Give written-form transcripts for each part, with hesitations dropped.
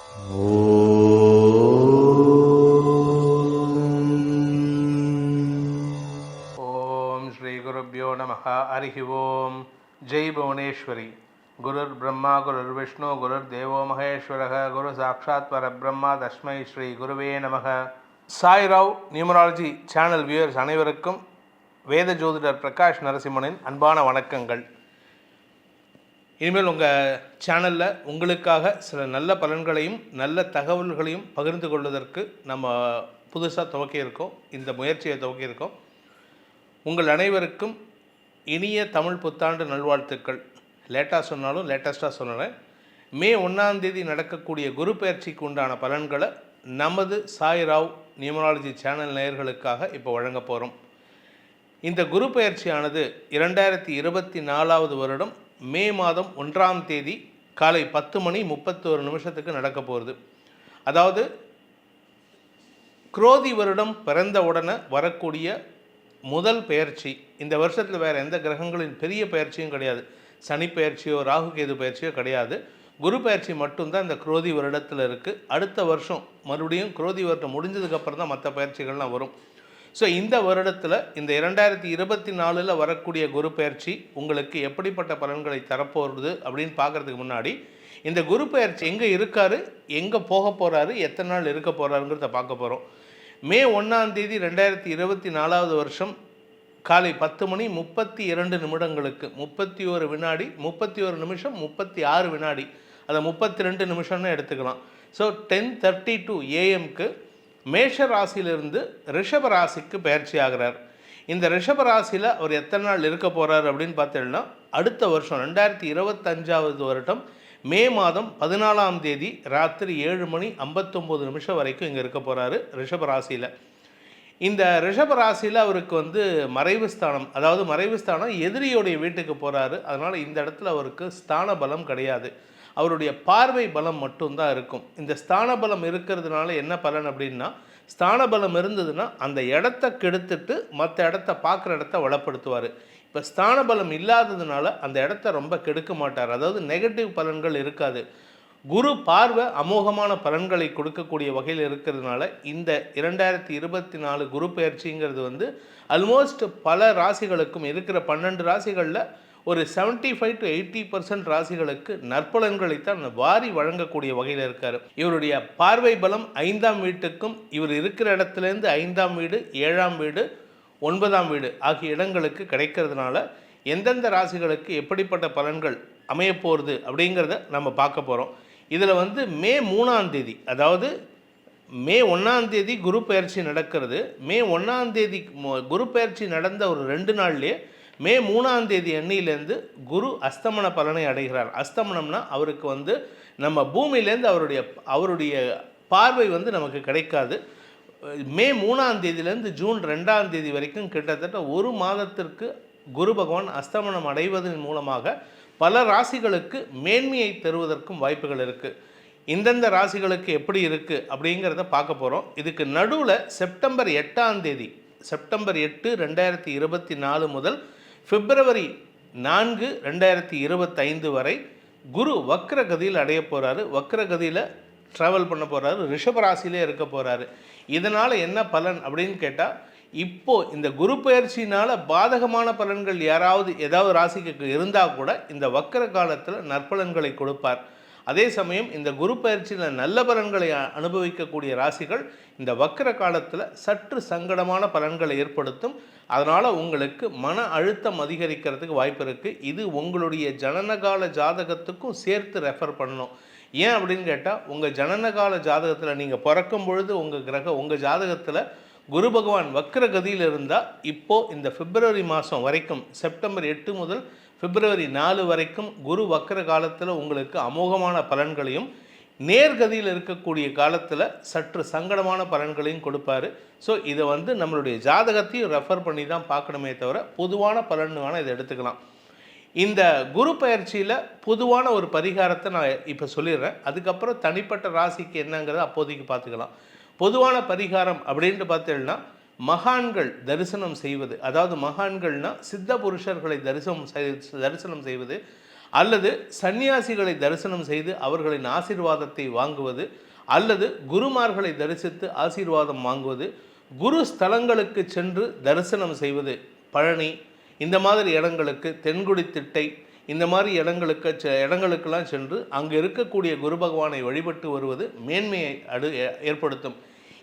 ஓம் ஸ்ரீ குருப்யோ நமஹ. ஹரிஹி ஓம். ஜெய் புவனேஸ்வரி. குருர் பிரம்மா குருர் விஷ்ணு குருர் தேவோ மகேஸ்வரக குரு சாட்சாத் பரபிரம்மா தஸ்மை ஸ்ரீ குருவே நமக. சாய்ராவ் நியூமராலஜி சேனல் வியூவர்ஸ் அனைவருக்கும் வேத ஜோதிடர் பிரகாஷ் நரசிம்மனின் அன்பான வணக்கங்கள். இனிமேல் உங்கள் சேனலில் உங்களுக்காக சில நல்ல பலன்களையும் நல்ல தகவல்களையும் பகிர்ந்து கொள்வதற்கு நம்ம புதுசாக துவக்கியிருக்கோம். இந்த முயற்சியை துவக்கியிருக்கோம். உங்கள் அனைவருக்கும் இனிய தமிழ் புத்தாண்டு நல்வாழ்த்துக்கள். லேட்டாக சொன்னாலும் லேட்டஸ்ட்டாக சொல்லுறேன். மே 1 நடக்கக்கூடிய குரு பயிற்சிக்கு உண்டான பலன்களை நமது சாய்ராவ் நியூமராலஜி சேனல் நேயர்களுக்காக இப்போ வழங்க போகிறோம். இந்த குரு பயிற்சியானது 2024 வருடம் மே மாதம் 1 காலை 10:31 நடக்க போகிறது. அதாவது குரோதி வருடம் பிறந்த உடனே வரக்கூடிய முதல் பயிற்சி. இந்த வருஷத்தில் வேறு எந்த கிரகங்களின் பெரிய பயிற்சியும் கிடையாது. சனி பயிற்சியோ ராகு கேது பயிற்சியோ கிடையாது. குரு பயிற்சி மட்டும்தான் இந்த குரோதி வருடத்தில் இருக்குது. அடுத்த வருஷம் மறுபடியும் குரோதி வருடம் முடிஞ்சதுக்கப்புறம் தான் மற்ற பயிற்சிகள்லாம் வரும். ஸோ இந்த வருடத்தில் இந்த 2024 வரக்கூடிய குரு பயிற்சி உங்களுக்கு எப்படிப்பட்ட பலன்களை தரப்போகிறது அப்படின்னு பார்க்குறதுக்கு முன்னாடி இந்த குரு பயிற்சி எங்கே இருக்கார், எங்கே போக போகிறாரு, எத்தனை நாள் இருக்க போகிறாருங்கிறத பார்க்க போகிறோம். மே 1 2024 வருஷம் காலை 10:32 31 வினாடி 31 நிமிஷம் 36 வினாடி, அதை 32 நிமிஷம்னு எடுத்துக்கலாம். ஸோ 10:32 AM மேஷ ராசியிலிருந்து ரிஷப ராசிக்கு பயிற்சி ஆகிறார். இந்த ரிஷப ராசியில் அவர் எத்தனை நாள் இருக்க போகிறார் அப்படின்னு பார்த்தீங்கன்னா, அடுத்த வருஷம் 2025 வருடம் மே மாதம் 14 ராத்திரி 7:59 வரைக்கும் இங்கே இருக்க போகிறாரு ரிஷப ராசியில். இந்த ரிஷப ராசியில் அவருக்கு மறைவு ஸ்தானம், அதாவது மறைவு ஸ்தானம் எதிரியோடைய வீட்டுக்கு போகிறாரு. அதனால் இந்த இடத்துல அவருக்கு ஸ்தான பலம் கிடையாது. அவருடைய பார்வை பலம் மட்டும்தான் இருக்கும். இந்த ஸ்தான பலம் இருக்கிறதுனால என்ன பலன் அப்படின்னா, ஸ்தான பலம் இருந்ததுன்னா அந்த இடத்த கெடுத்துட்டு மற்ற இடத்த பார்க்குற இடத்த வளப்படுத்துவார். இப்போ ஸ்தான பலம் இல்லாததுனால அந்த இடத்த ரொம்ப கெடுக்க மாட்டார். அதாவது நெகட்டிவ் பலன்கள் இருக்காது. குரு பார்வை அமோகமான பலன்களை கொடுக்கக்கூடிய வகையில் இருக்கிறதுனால இந்த 2024 குரு பயிற்சிங்கிறது ஆல்மோஸ்ட் பல ராசிகளுக்கும் இருக்கிற 12 ராசிகளில் ஒரு 75 to 80% ராசிகளுக்கு நற்பலன்களைத்தான் வாரி வழங்கக்கூடிய வகையில் இருக்கார். இவருடைய பார்வை பலம் 5ஆம் வீட்டுக்கும், இவர் இருக்கிற இடத்துலேருந்து 5ஆம் வீடு 7ஆம் வீடு 9ஆம் வீடு ஆகிய இடங்களுக்கு கிடைக்கிறதுனால எந்தெந்த ராசிகளுக்கு எப்படிப்பட்ட பலன்கள் அமையப்போகிறது அப்படிங்கிறத நம்ம பார்க்க போகிறோம். இதில் மே 3 அதாவது மே 1 குரு பயிற்சி நடக்கிறது. மே 1 குரு பயிற்சி நடந்த ஒரு 2 நாள்லேயே மே 3 அன்னியிலேருந்து குரு அஸ்தமன பலனை அடைகிறார். அஸ்தமனம்னா அவருக்கு நம்ம பூமியிலேருந்து அவருடைய பார்வை நமக்கு கிடைக்காது. மே 3 ஜூன் 2 வரைக்கும் கிட்டத்தட்ட ஒரு மாதத்திற்கு குரு பகவான் அஸ்தமனம் அடைவதன் மூலமாக பல ராசிகளுக்கு மேன்மையை தருவதற்கும் வாய்ப்புகள் இருக்குது. இந்தந்த ராசிகளுக்கு எப்படி இருக்குது அப்படிங்கிறத பார்க்க போகிறோம். இதுக்கு நடுவில் செப்டம்பர் 8 2024 முதல் பிப்ரவரி 4 2025 வரை குரு வக்ரகதியில் அடைய போகிறாரு. வக்ரகதியில் ட்ராவல் பண்ண போகிறாரு. ரிஷபராசியிலே இருக்க போகிறாரு. இதனால் என்ன பலன் அப்படின்னு கேட்டால், இப்போது இந்த குரு பயிற்சினால் பாதகமான பலன்கள் ஏதாவது ராசிக்கு இருந்தால் கூட இந்த வக்ர காலத்தில் நற்பலன்களை கொடுப்பார். அதே சமயம் இந்த குரு பயிற்சியில் நல்ல பலன்களை அனுபவிக்கக்கூடிய ராசிகள் இந்த வக்ர காலத்தில் சற்று சங்கடமான பலன்களை ஏற்படுத்தும். அதனால் உங்களுக்கு மன அழுத்தம் அதிகரிக்கிறதுக்கு வாய்ப்பு இருக்குது. இது உங்களுடைய ஜனனகால ஜாதகத்துக்கும் சேர்த்து ரெஃபர் பண்ணணும். ஏன் அப்படின்னு கேட்டால், உங்கள் ஜனனகால ஜாதகத்தில் நீங்கள் பிறக்கும் பொழுது உங்கள் ஜாதகத்தில் குரு பகவான் வக்ரகதியில் இருந்தால் இப்போது இந்த பிப்ரவரி மாதம் வரைக்கும் செப்டம்பர் 8 முதல் பிப்ரவரி 4 வரைக்கும் குரு வக்ர காலத்தில் உங்களுக்கு அமோகமான பலன்களையும், நேர்கதியில் இருக்கக்கூடிய காலத்தில் சற்று சங்கடமான பலன்களையும் கொடுப்பார். ஸோ இதை நம்மளுடைய ஜாதகத்தையும் ரெஃபர் பண்ணி தான் பார்க்கணுமே தவிர பொதுவான பலன் வேணால் இதை எடுத்துக்கலாம். இந்த குரு பயிற்சியில் பொதுவான ஒரு பரிகாரத்தை நான் இப்போ சொல்லிடுறேன். அதுக்கப்புறம் தனிப்பட்ட ராசிக்கு என்னங்கிறத அப்போதைக்கு பார்த்துக்கலாம். பொதுவான பரிகாரம் அப்படின்ட்டு பார்த்தீங்கன்னா, மகான்கள் தரிசனம் செய்வது, அதாவது மகான்கள்னால் சித்த புருஷர்களை தரிசனம் செய்வது, அல்லது சந்நியாசிகளை தரிசனம் செய்து அவர்களின் ஆசீர்வாதத்தை வாங்குவது, அல்லது குருமார்களை தரிசித்து ஆசீர்வாதம் வாங்குவது, குரு ஸ்தலங்களுக்கு சென்று தரிசனம் செய்வது, பழனி இந்த மாதிரி இடங்களுக்கு, தென்குடி திட்டை இந்த மாதிரி இடங்களுக்கெல்லாம் சென்று அங்கே இருக்கக்கூடிய குரு பகவானை வழிபட்டு வருவது மேன்மையை ஏற்படுத்தும்.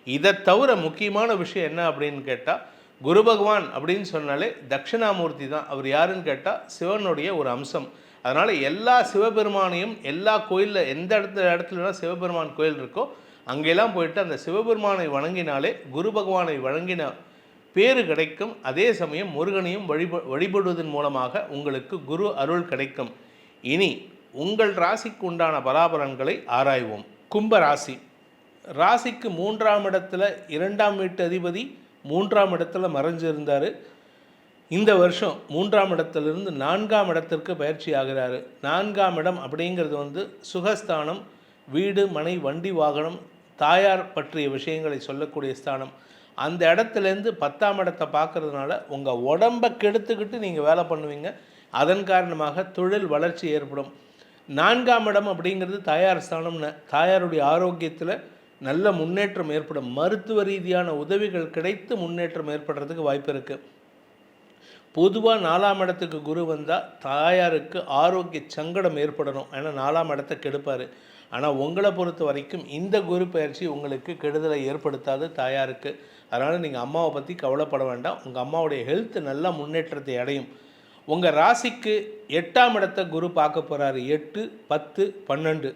இதை தவிர முக்கியமான விஷயம் என்ன அப்படின்னு கேட்டால், குரு பகவான் அப்படின்னு சொன்னாலே தட்சிணாமூர்த்தி தான். அவர் யாருன்னு கேட்டால் சிவனுடைய ஒரு அம்சம். அதனால் எல்லா சிவபெருமானையும் எல்லா கோயிலில் எந்த இடத்துலலாம் சிவபெருமான் கோயில் இருக்கோ அங்கெல்லாம் போயிட்டு அந்த சிவபெருமானை வணங்கினாலே குரு பகவானை வணங்கின பேறு கிடைக்கும். அதே சமயம் முருகனையும் வழிபடுவதன் மூலமாக உங்களுக்கு குரு அருள் கிடைக்கும். இனி உங்கள் ராசிக்கு உண்டான பலாபலன்களை ஆராய்வோம். கும்ப ராசி. ராசிக்கு 3ஆம் இடத்துல 2ஆம் வீட்டு அதிபதி 3ஆம் இடத்துல மறைஞ்சிருந்தார். இந்த வருஷம் 3ஆம் இடத்திலிருந்து 4ஆம் இடத்திற்கு பயிற்சி ஆகிறாரு. 4ஆம் இடம் அப்படிங்கிறது சுகஸ்தானம், வீடு மனை வண்டி வாகனம் தாயார் பற்றிய விஷயங்களை சொல்லக்கூடிய ஸ்தானம். அந்த இடத்துலேருந்து 10ஆம் இடத்தை பார்க்கறதுனால உங்கள் உடம்பை கெடுத்துக்கிட்டு நீங்கள் வேலை பண்ணுவீங்க. அதன் காரணமாக தொழில் வளர்ச்சி ஏற்படும். 4ஆம் இடம் அப்படிங்கிறது தாயார் ஸ்தானம்னு, தாயாருடைய ஆரோக்கியத்தில் நல்ல முன்னேற்றம் ஏற்படும். மருத்துவ ரீதியான உதவிகள் கிடைத்து முன்னேற்றம் ஏற்படுறதுக்கு வாய்ப்பு இருக்குது. பொதுவாக 4ஆம் இடத்துக்கு குரு வந்தால் தாயாருக்கு ஆரோக்கிய சங்கடம் ஏற்படணும். ஏன்னா 4ஆம் இடத்தை கெடுப்பார். ஆனால் உங்களை பொறுத்த வரைக்கும் இந்த குரு பயிற்சி உங்களுக்கு கெடுதலை ஏற்படுத்தாது தாயாருக்கு. அதனால் நீங்கள் அம்மாவை பற்றி கவலைப்பட வேண்டாம். உங்கள் அம்மாவுடைய ஹெல்த் நல்ல முன்னேற்றத்தை அடையும். உங்கள் ராசிக்கு 8ஆம் இடத்தை குரு பார்க்க போகிறாரு. 8, 10, 12.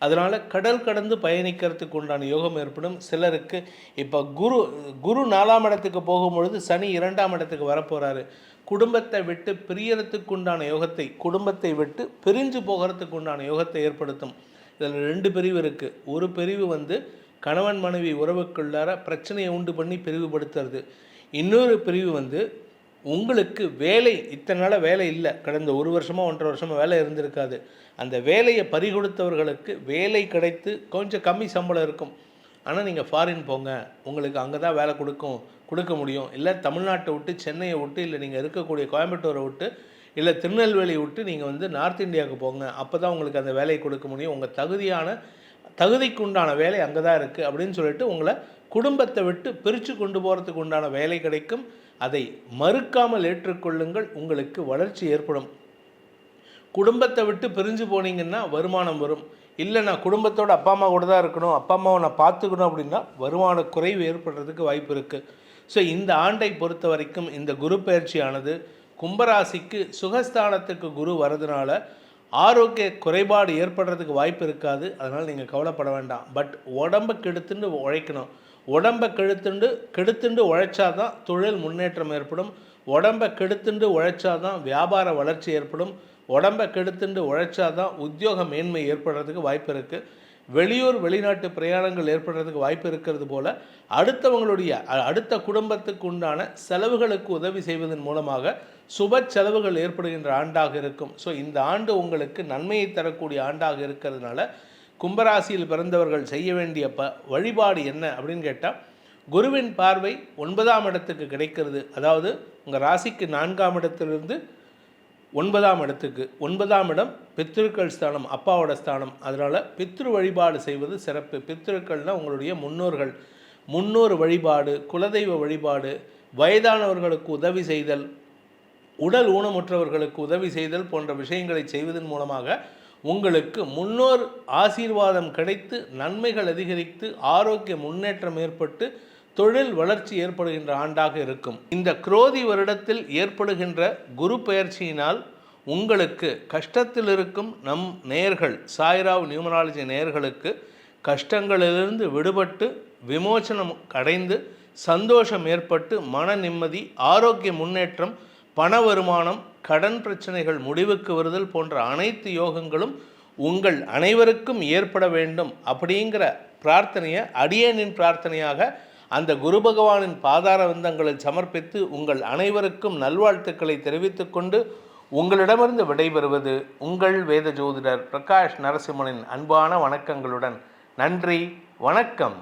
அதனால் கடல் கடந்து பயணிக்கிறதுக்கு உண்டான யோகம் ஏற்படும். சிலருக்கு இப்போ குரு 4ஆம் இடத்துக்கு போகும்பொழுது சனி 2ஆம் இடத்துக்கு வரப்போகிறாரு. குடும்பத்தை விட்டு பிரியறதுக்கு உண்டான யோகத்தை, குடும்பத்தை விட்டு பிரிஞ்சு போகிறதுக்கு உண்டான யோகத்தை ஏற்படுத்தும். இதில் 2 பிரிவு இருக்குது. ஒரு பிரிவு கணவன் மனைவி உறவுக்குள்ளார பிரச்சனையை உண்டு பண்ணி பிரிவுபடுத்துறது. இன்னொரு பிரிவு உங்களுக்கு வேலை, இத்தனை நாளாக வேலை இல்லை, கடந்த 1 வருஷமோ 1.5 வருஷமோ வேலை இருந்திருக்காது. அந்த வேலையை பறிகொடுத்தவர்களுக்கு வேலை கிடைத்து கொஞ்சம் கம்மி சம்பளம் இருக்கும். ஆனால் நீங்கள் ஃபாரின் போங்க, உங்களுக்கு அங்கே தான் வேலை கொடுக்க முடியும். இல்லை தமிழ்நாட்டை விட்டு, சென்னையை விட்டு, இல்லை நீங்கள் இருக்கக்கூடிய கோயம்புத்தூரை விட்டு, இல்லை திருநெல்வேலியை விட்டு நீங்கள் நார்த் இந்தியாவுக்கு போங்க, அப்போ தான் உங்களுக்கு அந்த வேலையை கொடுக்க முடியும். உங்கள் தகுதிக்கு உண்டான வேலை அங்கே தான் இருக்குது அப்படின்னு சொல்லிட்டு உங்களை குடும்பத்தை விட்டு பிரித்து கொண்டு போகிறதுக்கு உண்டான வேலை கிடைக்கும். அதை மறுக்காமல் ஏற்றுக்கொள்ளுங்கள். உங்களுக்கு வளர்ச்சி ஏற்படும். குடும்பத்தை விட்டு பிரிஞ்சு போனீங்கன்னா வருமானம் வரும். இல்லை நான் குடும்பத்தோட அப்பா அம்மா கூட தான் இருக்கணும், அப்பா அம்மாவை நான் பார்த்துக்கணும் அப்படின்னா வருமான குறைவு ஏற்படுறதுக்கு வாய்ப்பு இருக்குது. ஸோ இந்த ஆண்டை பொறுத்த வரைக்கும் இந்த குரு பயிற்சியானது கும்பராசிக்கு சுகஸ்தானத்துக்கு குரு வரதுனால ஆரோக்கிய குறைபாடு ஏற்படுறதுக்கு வாய்ப்பு இருக்காது. அதனால் நீங்கள் கவலைப்பட வேண்டாம். பட் உடம்பை கெடுத்துண்டு உழைக்கணும். உடம்பை கெடுத்துண்டு உழைச்சாதான் தொழில் முன்னேற்றம் ஏற்படும். உடம்பை கெடுத்துண்டு உழைச்சாதான் வியாபார வளர்ச்சி ஏற்படும். உடம்பை கெடுத்துண்டு உழைச்சாதான் உத்தியோக மேன்மை ஏற்படுறதுக்கு வாய்ப்பு இருக்குது. வெளியூர் வெளிநாட்டு பிரயாணங்கள் ஏற்படுறதுக்கு வாய்ப்பு இருக்கிறது போல் அடுத்த குடும்பத்துக்கு உண்டான செலவுகளுக்கு உதவி செய்வதன் மூலமாக சுப செலவுகள் ஏற்படுகின்ற ஆண்டாக இருக்கும். ஸோ இந்த ஆண்டு உங்களுக்கு நன்மையை தரக்கூடிய ஆண்டாக இருக்கிறதுனால கும்பராசியில் பிறந்தவர்கள் செய்ய வேண்டிய வழிபாடு என்ன அப்படின்னு கேட்டால், குருவின் பார்வை 9ஆம் இடத்துக்கு கிடைக்கிறது. அதாவது உங்கள் ராசிக்கு 4ஆம் இடத்திலிருந்து 9ஆம் இடத்துக்கு, 9ஆம் இடம் பித்ருக்கள் ஸ்தானம், அப்பாவோட ஸ்தானம். அதனால் பித்ரு வழிபாடு செய்வது சிறப்பு. பித்ருக்கள்னால் உங்களுடைய முன்னோர் வழிபாடு, குலதெய்வ வழிபாடு, வயதானவர்களுக்கு உதவி செய்தல், உடல் ஊனமுற்றவர்களுக்கு உதவி செய்தல் போன்ற விஷயங்களை செய்வதன் மூலமாக உங்களுக்கு முன்னோர் ஆசீர்வாதம் கிடைத்து நன்மைகள் அதிகரித்து ஆரோக்கிய முன்னேற்றம் ஏற்பட்டு தொழில் வளர்ச்சி ஏற்படுகின்ற ஆண்டாக இருக்கும். இந்த குரோதி வருடத்தில் ஏற்படுகின்ற குரு பெயர்ச்சியினால் உங்களுக்கு கஷ்டத்தில் இருக்கும் நம் நேயர்கள், சாய்ராவ் நியூமராலஜி நேயர்களுக்கு கஷ்டங்களிலிருந்து விடுபட்டு விமோசனம் அடைந்து சந்தோஷம் ஏற்பட்டு மன நிம்மதி, ஆரோக்கிய முன்னேற்றம், பண வருமானம், கடன் பிரச்சனைகள் முடிவுக்கு வருதல் போன்ற அனைத்து யோகங்களும் உங்கள் அனைவருக்கும் ஏற்பட வேண்டும் அப்படிங்கிற பிரார்த்தனையை அடியேனின் பிரார்த்தனையாக அந்த குரு பகவானின் பாதார விந்தங்களில் சமர்ப்பித்து உங்கள் அனைவருக்கும் நல்வாழ்த்துக்களை தெரிவித்துக்கொண்டு உங்களிடமிருந்து விடைபெறுவது உங்கள் வேத ஜோதிடர் பிரகாஷ் நரசிம்மனின் அன்பான வணக்கங்களுடன். நன்றி, வணக்கம்.